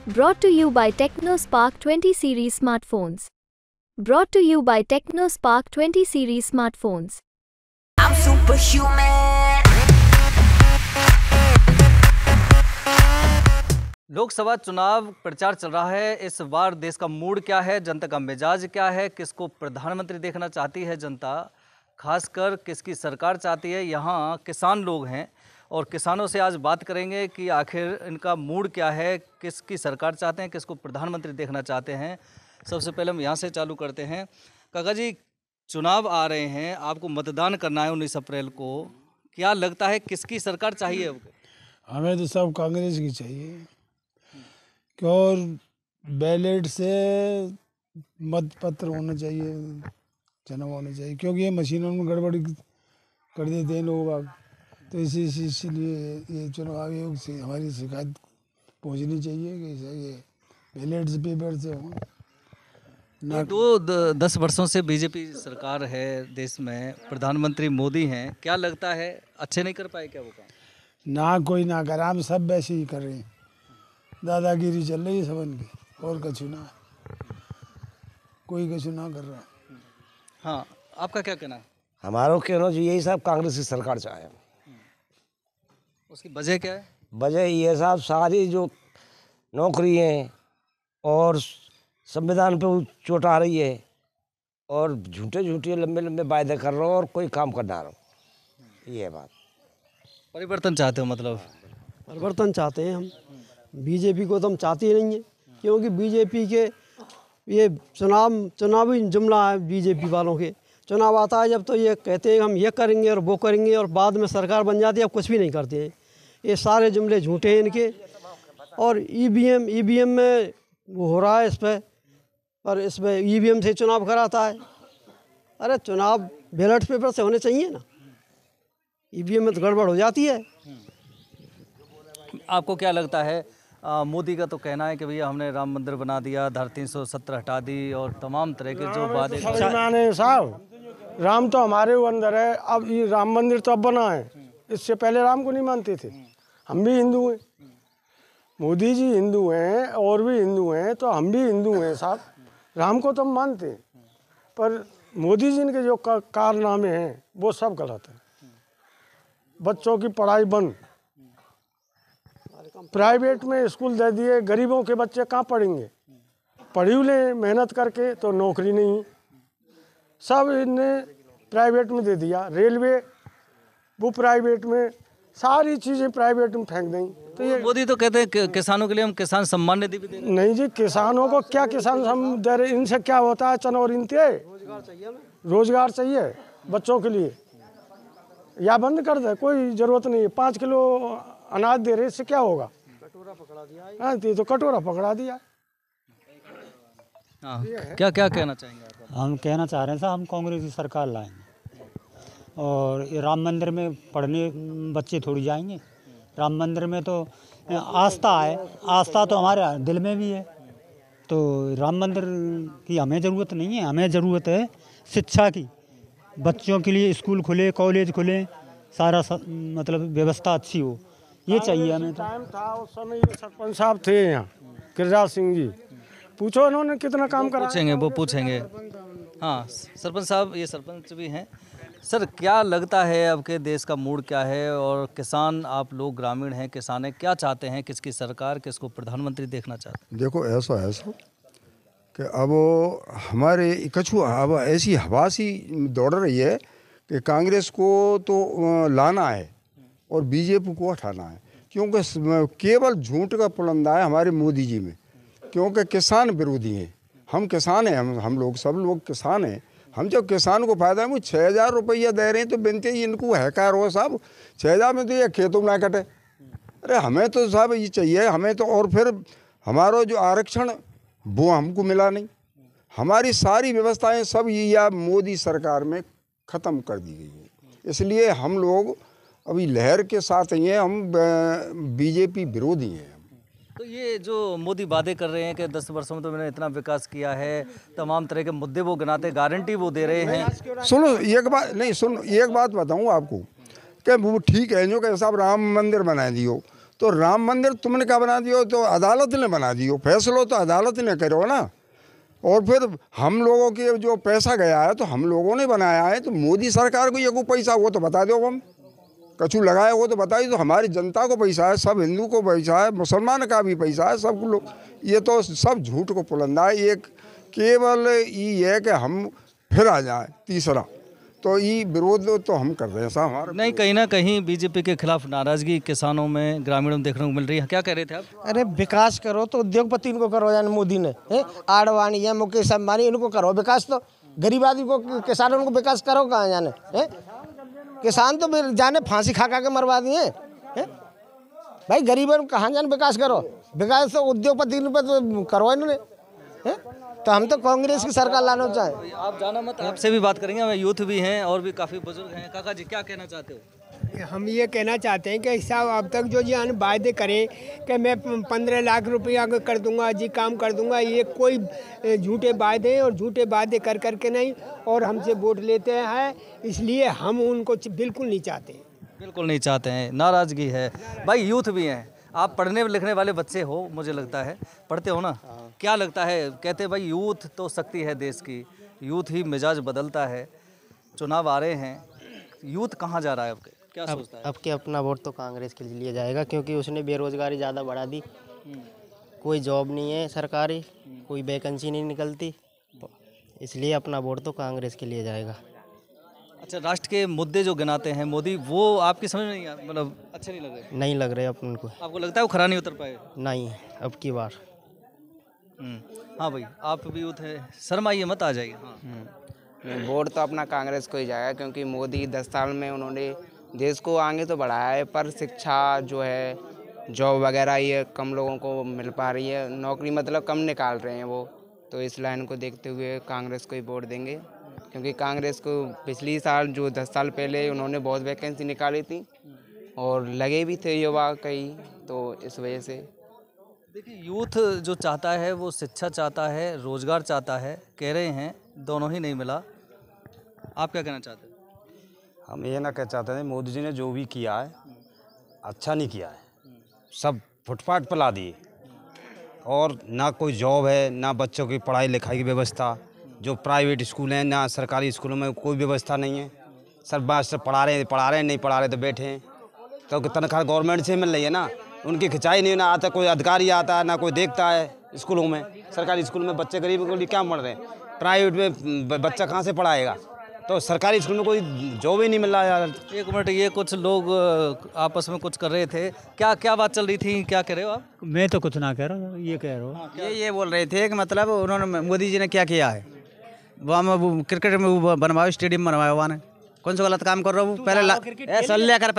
Brought to you by TechnoSpark 20 series smartphones. Brought to you by TechnoSpark 20 series smartphones. I'm superhuman. Lok Sabha चुनाव प्रचार चल रहा है। इस बार देश का मूड क्या है, जनता का मिजाज क्या है, किसको प्रधानमंत्री देखना चाहती है जनता, खासकर किसकी सरकार चाहती है। यहाँ किसान लोग हैं और किसानों से आज बात करेंगे कि आखिर इनका मूड क्या है, किसकी सरकार चाहते हैं, किसको प्रधानमंत्री देखना चाहते हैं। सबसे पहले हम यहाँ से चालू करते हैं। काका जी, चुनाव आ रहे हैं, आपको मतदान करना है 19 अप्रैल को। क्या लगता है किसकी सरकार चाहिए अब? हमें तो सब कांग्रेस की चाहिए, और बैलेट से मत पत्र होना चाहिए, चुनाव होना चाहिए, क्योंकि ये मशीनों में गड़बड़ी कर देते हैं लोग बाग। तो इसीलिए ये चुनाव आयोग से हमारी शिकायत पहुंचनी चाहिए कि ये बैलेट से पेपर से हो। 10 वर्षों से बीजेपी सरकार है देश में, प्रधानमंत्री मोदी हैं। क्या लगता है अच्छे नहीं कर पाए क्या वो काम? ना कोई ना कर, हम सब वैसे ही कर रहे हैं, दादागिरी चल रही है सबन की, और कछु ना, कोई कछु ना कर रहा। हाँ, आपका क्या कहना है? हमारा कहना जो यही साहब कांग्रेस की सरकार चाहे। उसकी वजह क्या है? वजह ये साहब सारी जो नौकरी हैं और संविधान पे चोट आ रही है, और झूठे झूठे लंबे लंबे वायदे कर रहे हो और कोई काम कर ना रहा हो। ये बात परिवर्तन चाहते हो? मतलब परिवर्तन चाहते हैं हम। बीजेपी को तो हम चाहते ही नहीं है, क्योंकि बीजेपी के ये चुनावी जुमला है। बीजेपी वालों के चुनाव आता है जब, तो ये कहते हैं हम ये करेंगे और वो करेंगे, और बाद में सरकार बन जाती है, अब कुछ भी नहीं करते हैं। ये सारे जुमले झूठे हैं इनके। और ईवीएम में वो हो रहा है इस पर इसमें ईवीएम से चुनाव कराता है। अरे चुनाव बैलेट पेपर से होने चाहिए ना, ईवीएम में तो गड़बड़ हो जाती है। आपको क्या लगता है? मोदी का तो कहना है कि भैया हमने राम मंदिर बना दिया, धारा 370 हटा दी, और तमाम तरह के जो वादे। साहब, राम तो हमारे अंदर है। अब ये राम मंदिर तो अब बना है, इससे पहले राम को नहीं मानते थे। हम भी हिंदू हैं, मोदी जी हिंदू हैं और भी हिंदू हैं, तो हम भी हिंदू हैं साहब। राम को तो हम मानते हैं, पर मोदी जी के जो कारनामे हैं वो सब गलत है। बच्चों की पढ़ाई बंद, प्राइवेट में स्कूल दे दिए, गरीबों के बच्चे कहाँ पढ़ेंगे? पढ़ी ले मेहनत करके तो नौकरी नहीं, सब इनने प्राइवेट में दे दिया। रेलवे वो प्राइवेट में, सारी चीज़ें प्राइवेट में फेंक दें। तो ये मोदी तो कहते हैं कि किसानों के लिए हम किसान सम्मान निधि भी देंगे। नहीं जी, किसानों को क्या किसान दे रहे? इनसे क्या होता है? चनौर इनते रोजगार चाहिए बच्चों के लिए, या बंद कर दे, कोई ज़रूरत नहीं है। 5 किलो अनाज दे रहे, इससे क्या होगा? कटोरा पकड़ा दिया। हाँ, तो कटोरा पकड़ा दिया। हाँ, क्या क्या कहना चाहेंगे आप? हम कहना चाह रहे हैं साहब, हम कांग्रेस की सरकार लाएंगे, और ये राम मंदिर में पढ़ने बच्चे थोड़ी जाएंगे। राम मंदिर में तो आस्था है, आस्था तो हमारे दिल में भी है। तो राम मंदिर की हमें ज़रूरत नहीं है, हमें ज़रूरत है शिक्षा की। बच्चों के लिए स्कूल खुले, कॉलेज खुले, सारा मतलब व्यवस्था अच्छी हो, ये चाहिए हमें। तो टाइम था उस समय, ये सरपंच साहब थे यहाँ, गिरिराज सिंह जी, पूछो उन्होंने कितना काम करा। वो पूछेंगे। हाँ, सरपंच साहब, ये सरपंच भी हैं। सर, क्या लगता है आपके देश का मूड क्या है, और किसान, आप लोग ग्रामीण हैं, किसान हैं, क्या चाहते हैं? किसकी सरकार, किसको प्रधानमंत्री देखना चाहते हैं? देखो, ऐसा है सर कि अब हमारे कछु अब ऐसी हवा सी दौड़ रही है कि कांग्रेस को तो लाना है और बीजेपी को हटाना है, क्योंकि केवल झूठ का पुलंदा है हमारे मोदी जी में। क्योंकि किसान विरोधी हैं, हम किसान हैं, हम लोग सब लोग किसान हैं। हम जब किसान को फायदा है, वो 6,000 रुपया दे रहे हैं, तो बिनते ही इनको है कार हो साहब, 6,000 में तो ये खेतों में ना कटे। अरे हमें तो साहब ये चाहिए, हमें तो। और फिर हमारा जो आरक्षण वो हमको मिला नहीं, हमारी सारी व्यवस्थाएं सब ये मोदी सरकार में ख़त्म कर दी गई है। इसलिए हम लोग अभी लहर के साथ ही हैं, हम बीजेपी विरोधी हैं। तो ये जो मोदी वादे कर रहे हैं कि 10 वर्षों में तो मैंने इतना विकास किया है, तमाम तरह के मुद्दे वो गिनाते, गारंटी वो दे रहे हैं। सुनो एक बात, नहीं सुनो, एक बात बताऊं आपको कि वो ठीक है, जो कि साहब राम मंदिर बना दियो, तो राम मंदिर तुमने क्या बना दियो, तो अदालत ने बना दियो, फैसलो तो अदालत ने करो ना। और फिर हम लोगों के जो पैसा गया है तो हम लोगों ने बनाया है, तो मोदी सरकार को ये को पैसा वो तो बता दो, हम कछु लगाया वो तो बताइए। तो हमारी जनता को पैसा है, सब हिंदू को पैसा है, मुसलमान का भी पैसा है, सब लोग, ये तो सब झूठ को पुलंदा है। ये केवल ये है कि हम फिर आ जाए तीसरा, तो ये विरोध तो हम कर रहे हैं साहब हमारा। नहीं, कहीं ना कहीं बीजेपी के खिलाफ नाराजगी किसानों में, ग्रामीणों में देखने को मिल रही है। क्या कह रहे थे आप? अरे विकास करो तो उद्योगपति इनको करो, यानी मोदी ने आडवाणी या मुकेश अंबानी इनको करो विकास, तो गरीब आदमी को, किसानों को विकास करो कहाँ जाने? किसान तो जाने फांसी खा के मरवा दिए भाई, गरीबों को कहाँ जाने विकास करो? विकास तो उद्योगपति पे तो करो इन्होंने। तो हम तो कांग्रेस की सरकार लाना चाहें। आप जाना मत, आपसे भी बात करेंगे, हमें यूथ भी हैं और भी काफ़ी बुजुर्ग हैं। काका जी क्या कहना चाहते हो? हम ये कहना चाहते हैं कि साहब अब तक जो जी वायदे करें कि मैं 15 लाख रुपया कर दूंगा जी, काम कर दूंगा, ये कोई झूठे वायदे और झूठे वायदे कर करके नहीं, और हमसे वोट लेते हैं, इसलिए हम उनको बिल्कुल नहीं चाहते। बिल्कुल नहीं चाहते हैं, नाराज़गी है। भाई यूथ भी हैं, आप पढ़ने लिखने वाले बच्चे हो, मुझे लगता है पढ़ते हो ना, क्या लगता है? कहते हैं भाई यूथ तो शक्ति है देश की, यूथ ही मिजाज बदलता है। चुनाव आ रहे हैं, यूथ कहाँ जा रहा है आपके, क्या सोचता है? अब के अपना वोट तो कांग्रेस के लिए जाएगा, क्योंकि उसने बेरोजगारी ज़्यादा बढ़ा दी, कोई जॉब नहीं है सरकारी, कोई वैकेंसी नहीं निकलती, इसलिए अपना वोट तो कांग्रेस के लिए जाएगा। अच्छा, राष्ट्र के मुद्दे जो गिनाते हैं मोदी, वो आपकी समझ में नहीं, मतलब अच्छे नहीं लग रहे? नहीं लग रहे अपन को। आपको लगता है वो खरा नहीं उतर पाए? नहीं, अब की बार। हाँ भाई, आप भी यूथ है, शर्माइए मत, आ जाइए। हाँ, वोट तो अपना कांग्रेस को ही जाएगा, क्योंकि मोदी 10 साल में उन्होंने देश को आगे तो बढ़ाया है, पर शिक्षा जो है, जॉब वगैरह ये कम लोगों को मिल पा रही है, नौकरी मतलब कम निकाल रहे हैं वो। तो इस लाइन को देखते हुए कांग्रेस को ही वोट देंगे, क्योंकि कांग्रेस को पिछली साल जो 10 साल पहले उन्होंने बहुत वैकेंसी निकाली थी और लगे भी थे युवा कई, तो इस वजह से। देखिए, यूथ जो चाहता है वो शिक्षा चाहता है, रोजगार चाहता है, कह रहे हैं दोनों ही नहीं मिला। आप क्या कहना चाहते हैं? हम ये ना कह चाहते हैं, मोदी जी ने जो भी किया है अच्छा नहीं किया है, सब फुटपाथ पर ला दिए, और ना कोई जॉब है, ना बच्चों की पढ़ाई लिखाई की व्यवस्था, जो प्राइवेट स्कूल हैं ना सरकारी स्कूलों में कोई व्यवस्था नहीं है। सब मास्टर पढ़ा रहे हैं, नहीं पढ़ा रहे तो बैठे हैं, तो तनख्वाह गवर्नमेंट से मिल रही है ना, उनकी खिंचाई नहीं, ना आता कोई अधिकारी आता है, ना कोई देखता है स्कूलों में। सरकारी स्कूल में बच्चे गरीब के लिए क्या पढ़ रहे हैं, प्राइवेट में बच्चा कहाँ से पढ़ाएगा? तो सरकारी स्कूल में कोई जॉब ही नहीं मिल रहा यार। एक मिनट, ये कुछ लोग आपस में कुछ कर रहे थे, क्या बात चल रही थी, क्या कह रहे हो आप? मैं तो कुछ ना कह रहा हूँ, ये कह रहा हूँ। ये बोल रहे थे कि मतलब उन्होंने, मोदी जी ने क्या किया है, वहाँ में क्रिकेट में वो बनवाओ, स्टेडियम बनवाया हुआ ने, कौन सा गलत काम कर रहा हूँ? पहले सुन लिया कर,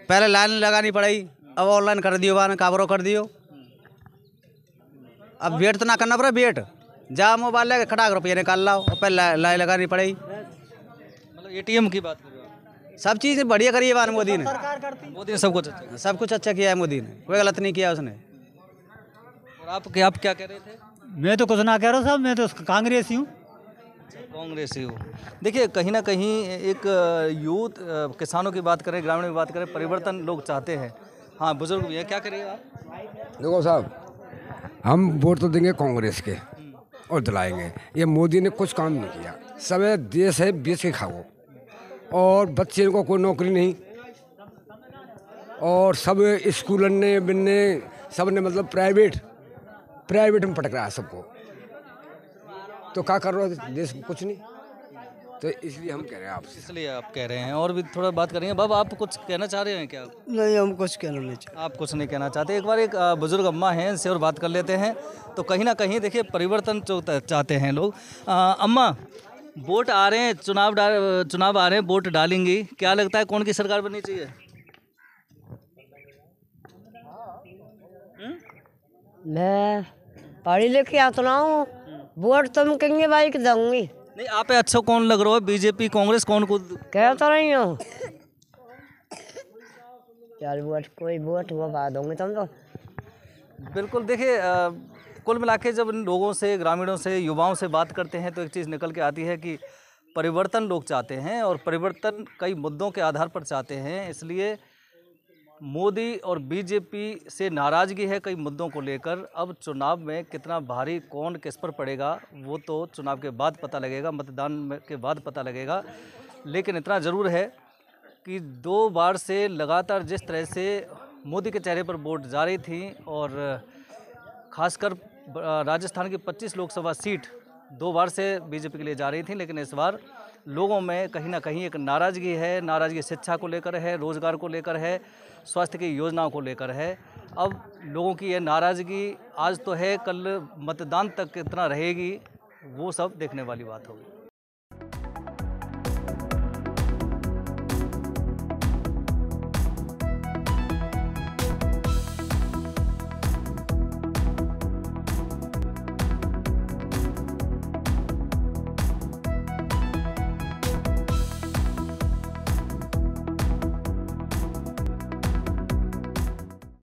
पहले लाइन लगानी पड़ी, अब ऑनलाइन कर दियो, वहाँ काबरो कर दियो, अब वेट तो ना करना पड़ा, वेट जा मोबाइल लेके खड़ा रुपये निकाल लाओ, और पहले लाइन लगानी पड़ेगी। मतलब एटीएम की बात कर रहे हो आप? सब चीज़ बढ़िया करी है बार मोदी ने, मोदी ने सब कुछ अच्छा किया है मोदी ने, कोई गलत नहीं किया उसने। और आप क्या कह रहे थे? मैं तो कुछ ना कह रहा हूँ साहब, मैं तो कांग्रेसी हूँ। कांग्रेसी हो। देखिए, कहीं ना कहीं एक यूथ, किसानों की बात करें, ग्रामीण की बात करें, परिवर्तन लोग चाहते हैं। हाँ, बुजुर्ग भी है, क्या करिएगा आप? देखो साहब, हम वोट तो देंगे कांग्रेस के और दिलाएंगे। ये मोदी ने कुछ काम नहीं किया, सब देश है बेच के खाओ, और बच्चे को कोई नौकरी नहीं, और सब स्कूल ने बिन्ने सब ने मतलब प्राइवेट में पटक रहा है सबको, तो क्या कर रहा है देश को? कुछ नहीं। तो इसलिए हम कह रहे हैं आपसे। इसलिए आप कह रहे हैं, और भी थोड़ा बात करेंगे। बाबा, आप कुछ कहना चाह रहे हैं क्या? नहीं, हम कुछ कहना नहीं चाहते। आप कुछ नहीं कहना चाहते? एक बार एक बुजुर्ग अम्मा हैं, इनसे और बात कर लेते हैं। तो कहीं ना कहीं देखिए, परिवर्तन जो चाहते हैं लोग। अम्मा, वोट आ रहे हैं, चुनाव आ रहे हैं, वोट डालेंगी, क्या लगता है कौन की सरकार बननी चाहिए? मैं पढ़ी लिखी आता हूँ, वोट तुम कहेंगे भाई कि दूंगी। नहीं, आप अच्छा कौन लग रहा है, बीजेपी कांग्रेस, कौन को कह तो रही हूँ? यार वोट, कोई वोट हुआ बा दूंगी तुम तो। बिल्कुल। देखिए, कुल मिला के जब लोगों से, ग्रामीणों से, युवाओं से बात करते हैं तो एक चीज़ निकल के आती है कि परिवर्तन लोग चाहते हैं, और परिवर्तन कई मुद्दों के आधार पर चाहते हैं। इसलिए मोदी और बीजेपी से नाराज़गी है कई मुद्दों को लेकर। अब चुनाव में कितना भारी कौन किस पर पड़ेगा वो तो चुनाव के बाद पता लगेगा, मतदान के बाद पता लगेगा। लेकिन इतना ज़रूर है कि 2 बार से लगातार जिस तरह से मोदी के चेहरे पर वोट जा रही थी और खासकर राजस्थान की 25 लोकसभा सीट 2 बार से बीजेपी के लिए जा रही थी, लेकिन इस बार लोगों में कहीं ना कहीं एक नाराज़गी है। नाराज़गी शिक्षा को लेकर है, रोज़गार को लेकर है, स्वास्थ्य की योजनाओं को लेकर है। अब लोगों की ये नाराज़गी आज तो है, कल मतदान तक कितना रहेगी वो सब देखने वाली बात होगी।